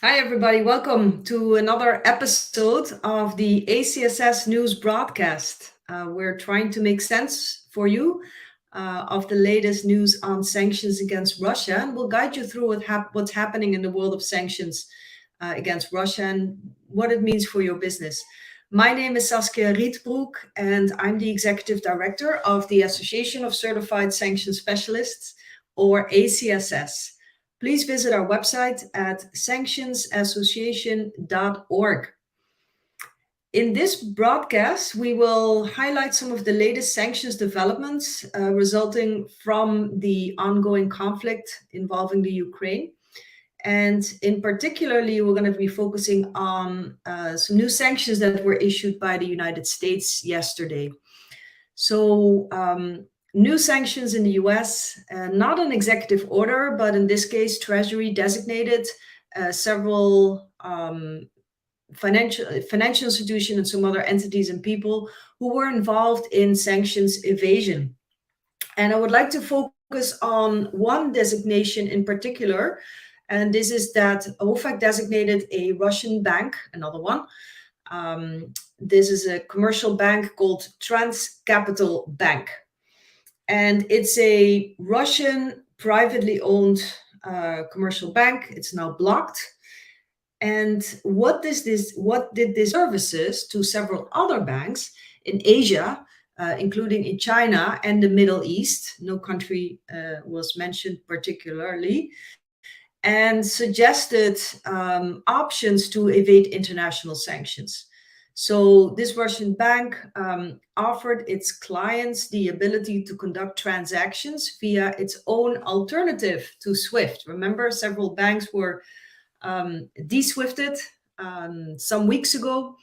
Hi, everybody. Welcome to another episode of the ACSS News broadcast. We're trying to make sense for you of the latest news on sanctions against Russia, and we'll guide you through what's happening in the world of sanctions against Russia and what it means for your business. My name is Saskia Rietbroek, and I'm the Executive Director of the Association of Certified Sanction Specialists, or ACSS. Please visit our website at sanctionsassociation.org. In this broadcast, we will highlight some of the latest sanctions developments resulting from the ongoing conflict involving the Ukraine. And in particularly, we're going to be focusing on some new sanctions that were issued by the United States yesterday. So, new sanctions in the US, not an executive order, but in this case, Treasury designated several financial institutions and some other entities and people who were involved in sanctions evasion. And I would like to focus on one designation in particular, and this is that OFAC designated a Russian bank, another one. This is a commercial bank called Capital Bank. And it's a Russian privately owned commercial bank. It's now blocked. And what did this services to several other banks in Asia, including in China and the Middle East? No country was mentioned particularly, and suggested options to evade international sanctions. So this Russian bank offered its clients the ability to conduct transactions via its own alternative to SWIFT. Remember, several banks were de-SWIFTed some weeks ago,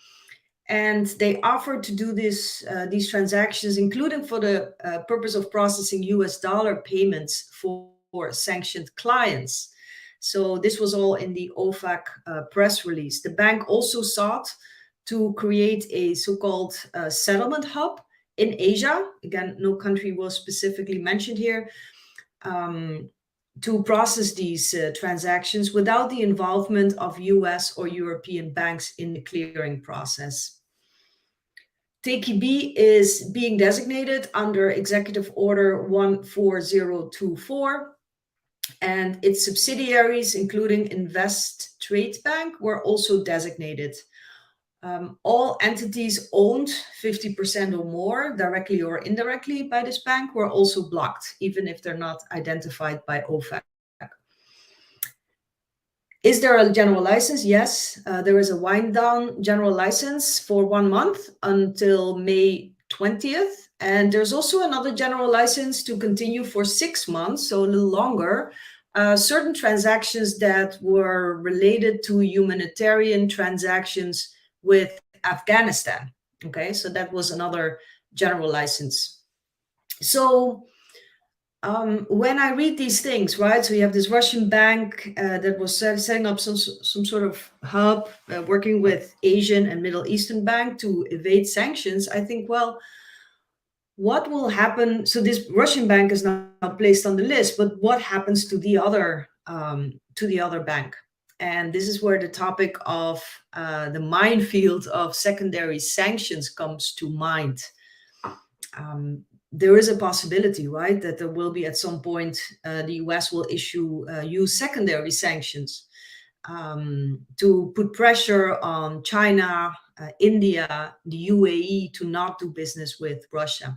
and they offered to do these transactions, including for the purpose of processing US dollar payments for sanctioned clients. So this was all in the OFAC press release. The bank also sought to create a so-called settlement hub in Asia. Again, no country was specifically mentioned here, to process these transactions without the involvement of US or European banks in the clearing process. TKB is being designated under Executive Order 14024, and its subsidiaries, including Invest Trade Bank, were also designated. All entities owned 50% or more, directly or indirectly, by this bank were also blocked, even if they're not identified by OFAC. Is there a general license? Yes, there is a wind-down general license for 1 month until May 20th. And there's also another general license to continue for 6 months, so a little longer, certain transactions that were related to humanitarian transactions with Afghanistan. Okay, so that was another general license. So when I read these things, right, so you have this Russian bank that was setting up some sort of hub, working with Asian and Middle Eastern bank to evade sanctions, I think, well, what will happen? So this Russian bank is now placed on the list, but what happens to the other bank? And this is where the topic of the minefield of secondary sanctions comes to mind. There is a possibility, right, that there will be at some point the US will use secondary sanctions to put pressure on China, India, the UAE to not do business with Russia.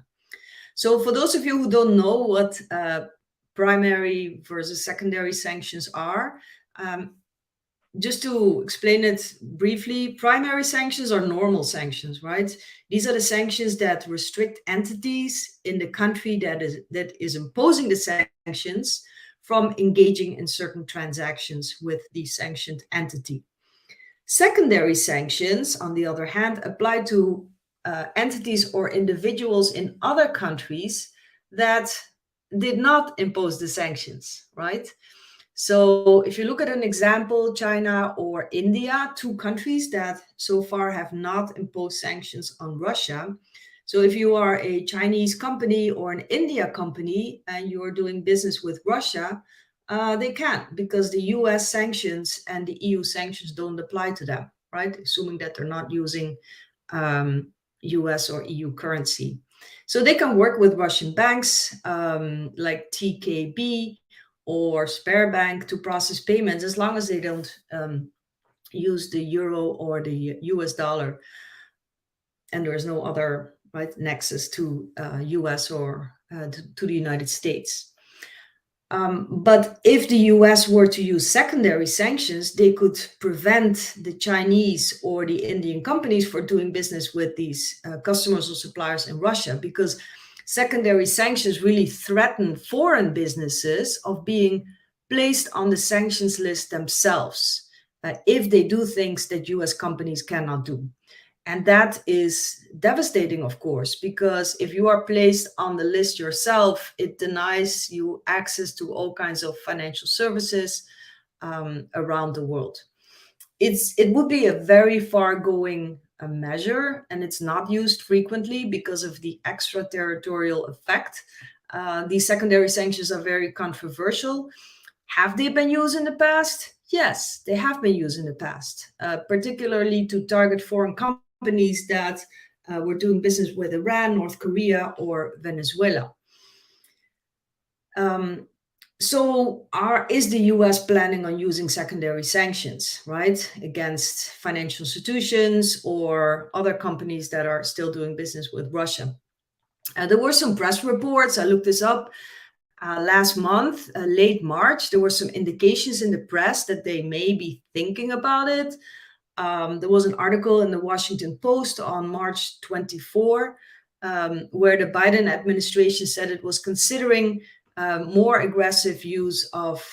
So for those of you who don't know what primary versus secondary sanctions are, just to explain it briefly, primary sanctions are normal sanctions, right? These are the sanctions that restrict entities in the country that is imposing the sanctions from engaging in certain transactions with the sanctioned entity. Secondary sanctions, on the other hand, apply to entities or individuals in other countries that did not impose the sanctions, right? So if you look at an example, China or India, two countries that so far have not imposed sanctions on Russia. So if you are a Chinese company or an India company and you are doing business with Russia, They can't, because the US sanctions and the EU sanctions don't apply to them, right? Assuming that they're not using US or EU currency. So they can work with Russian banks like TKB or Sberbank to process payments, as long as they don't use the euro or the US dollar, and there is no other nexus to US or to the United States. But if the US were to use secondary sanctions, they could prevent the Chinese or the Indian companies for doing business with these customers or suppliers in Russia, because secondary sanctions really threaten foreign businesses of being placed on the sanctions list themselves if they do things that US companies cannot do. And that is devastating, of course, because if you are placed on the list yourself, it denies you access to all kinds of financial services around the world. It would be a very far-going measure, and it's not used frequently because of the extraterritorial effect. These secondary sanctions are very controversial. Have they been used in the past? Yes, they have been used in the past, particularly to target foreign companies that were doing business with Iran, North Korea, or Venezuela. So is the US planning on using secondary sanctions, right, against financial institutions or other companies that are still doing business with Russia? There were some press reports, I looked this up, last month, late March. There were some indications in the press that they may be thinking about it. There was an article in the Washington Post on March 24, where the Biden administration said it was considering more aggressive use of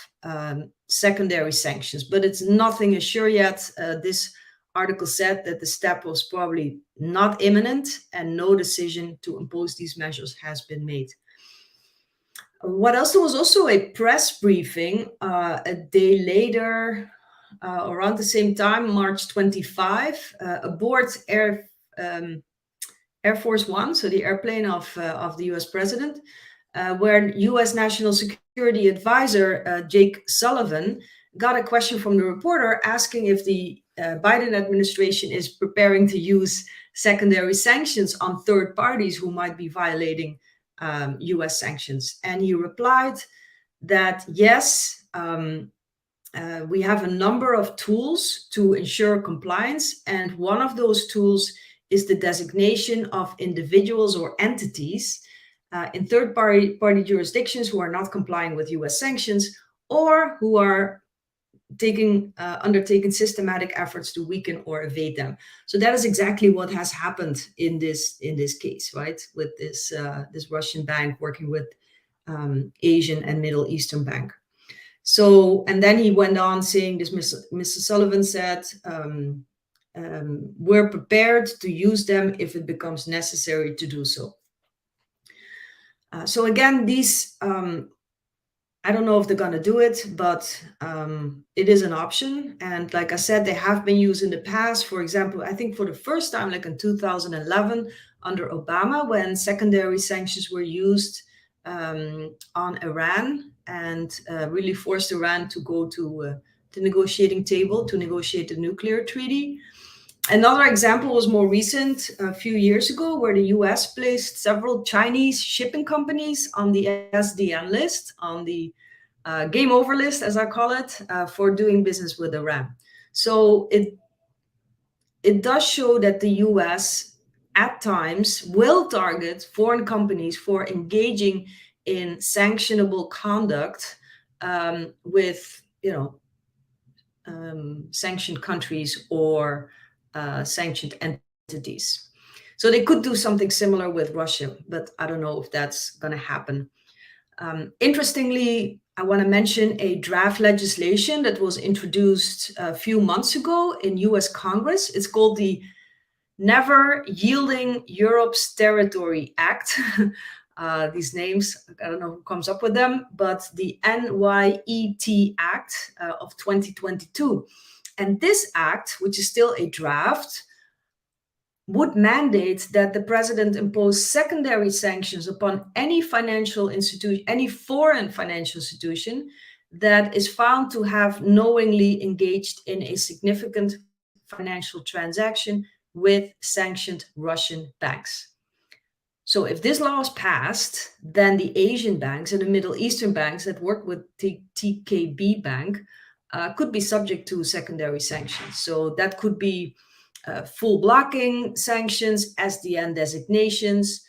secondary sanctions, but it's nothing is sure yet. This article said that the step was probably not imminent and no decision to impose these measures has been made. What else? There was also a press briefing a day later, around the same time, March 25, aboard Air Force One, so the airplane of the US president, where US National Security Advisor Jake Sullivan got a question from the reporter asking if the Biden administration is preparing to use secondary sanctions on third parties who might be violating US sanctions. And he replied that yes, we have a number of tools to ensure compliance, and one of those tools is the designation of individuals or entities in third-party jurisdictions who are not complying with US sanctions or who are undertaking systematic efforts to weaken or evade them. So that is exactly what has happened in this case, right? With this Russian bank working with Asian and Middle Eastern bank. So, and then he went on saying this, Mr. Sullivan said, we're prepared to use them if it becomes necessary to do so. So again, these, I don't know if they're going to do it, but it is an option. And like I said, they have been used in the past. For example, I think for the first time, like in 2011, under Obama, when secondary sanctions were used on Iran and really forced Iran to go to the negotiating table to negotiate the nuclear treaty. Another example was more recent, a few years ago, where the US placed several Chinese shipping companies on the SDN list, on the game over list, as I call it, for doing business with Iran. So it does show that the US at times will target foreign companies for engaging in sanctionable conduct with, sanctioned countries or sanctioned entities. So they could do something similar with Russia, but I don't know if that's going to happen. Interestingly, I want to mention a draft legislation that was introduced a few months ago in US Congress. It's called the Never Yielding Europe's Territory Act. These names, I don't know who comes up with them, but the NYET Act of 2022. And this act, which is still a draft, would mandate that the president impose secondary sanctions upon any financial institution, any foreign financial institution that is found to have knowingly engaged in a significant financial transaction with sanctioned Russian banks. So if this law is passed, then the Asian banks and the Middle Eastern banks that work with TKB Bank could be subject to secondary sanctions. So that could be full blocking sanctions, SDN designations,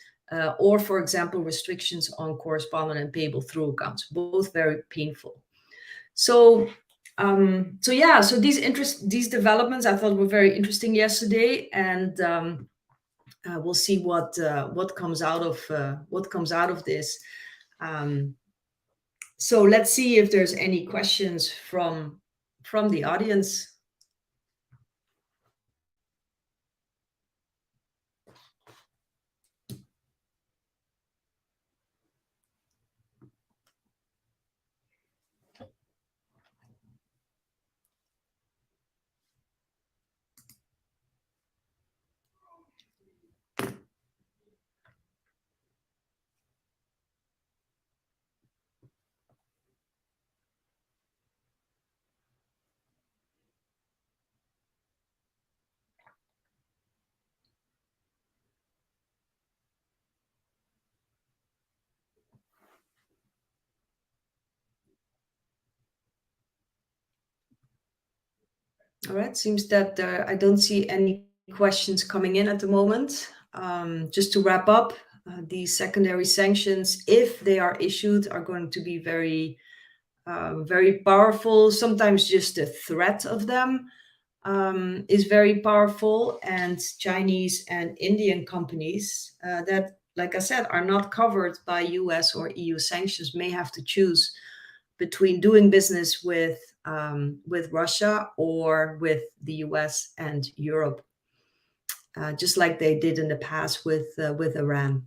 or, for example, restrictions on correspondent and payable through accounts, both very painful. So these developments I thought were very interesting yesterday, and we'll see what comes out of this. So let's see if there's any questions from the audience. All right, seems that I don't see any questions coming in at the moment. Just to wrap up, these secondary sanctions, if they are issued, are going to be very, very powerful. Sometimes just the threat of them is very powerful, and Chinese and Indian companies that, like I said, are not covered by US or EU sanctions may have to choose between doing business with Russia or with the US and Europe, just like they did in the past with Iran.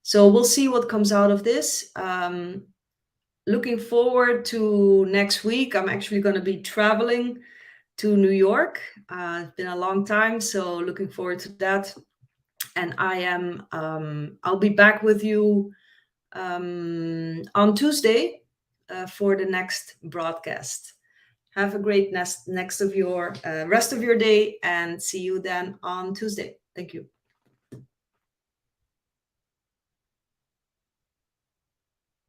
So we'll see what comes out of this. Looking forward to next week. I'm actually going to be traveling to New York. It's been a long time, so looking forward to that. And I'll be back with you on Tuesday for the next broadcast. Have a great rest of your day, and see you then on Tuesday. Thank you.